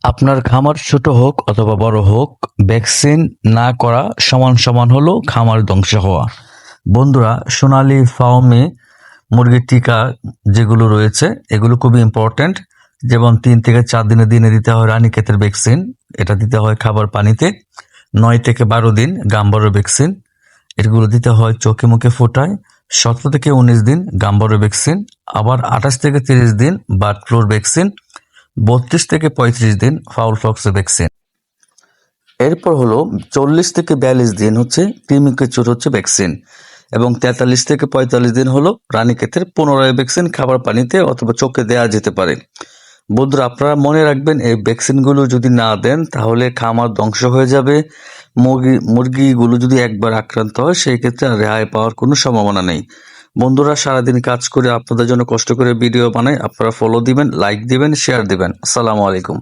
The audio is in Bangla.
আপনার খামার ছোট হোক অথবা বড় হোক, ভ্যাকসিন না করা সমান সমান হলো খামার ধ্বংস হওয়া। বন্ধুরা, সোনালী ফার্মে মুরগির টিকা যেগুলো রয়েছে এগুলো খুবই ইম্পর্ট্যান্ট। যেমন 3 থেকে 4 দিনে দিনে দিতে হয় রানীক্ষেতের ভ্যাকসিন, এটা দিতে হয় খাবার পানিতে। 9 থেকে 12 দিন গাম্বারো ভ্যাকসিন, এগুলো দিতে হয় চোখে মুখে ফোটায়। 17 থেকে 19 দিন গাম্বারো ভ্যাকসিন, আবার 28 থেকে 30 দিন বার্ড ফ্লুর ভ্যাকসিন, 32 থেকে 35 দিন ফাউল পক্স ভ্যাকসিন। এরপর হলো 40 থেকে 42 দিন হচ্ছে কৃমিকেচুর হচ্ছে ভ্যাকসিন, এবং 43 থেকে 45 দিন হলো রানীক্ষেতের পুনরায় ভ্যাকসিন খাবার পানিতে অথবা চোখে দেওয়া যেতে পারে। বন্ধুরা, আপনারা মনে রাখবেন, এই ভ্যাকসিনগুলো যদি না দেন তাহলে খামার ধ্বংস হয়ে যাবে। মুরগিগুলো যদি একবার আক্রান্ত হয় সেই ক্ষেত্রে আর রেহাই পাওয়ার কোনো সম্ভাবনা নেই। বন্ধুরা, সারাদিন কাজ করে আপনাদের জন্য কষ্ট করে ভিডিও বানাই, আপনারা ফলো দিবেন, লাইক দিবেন, শেয়ার দিবেন। আসসালামু আলাইকুম।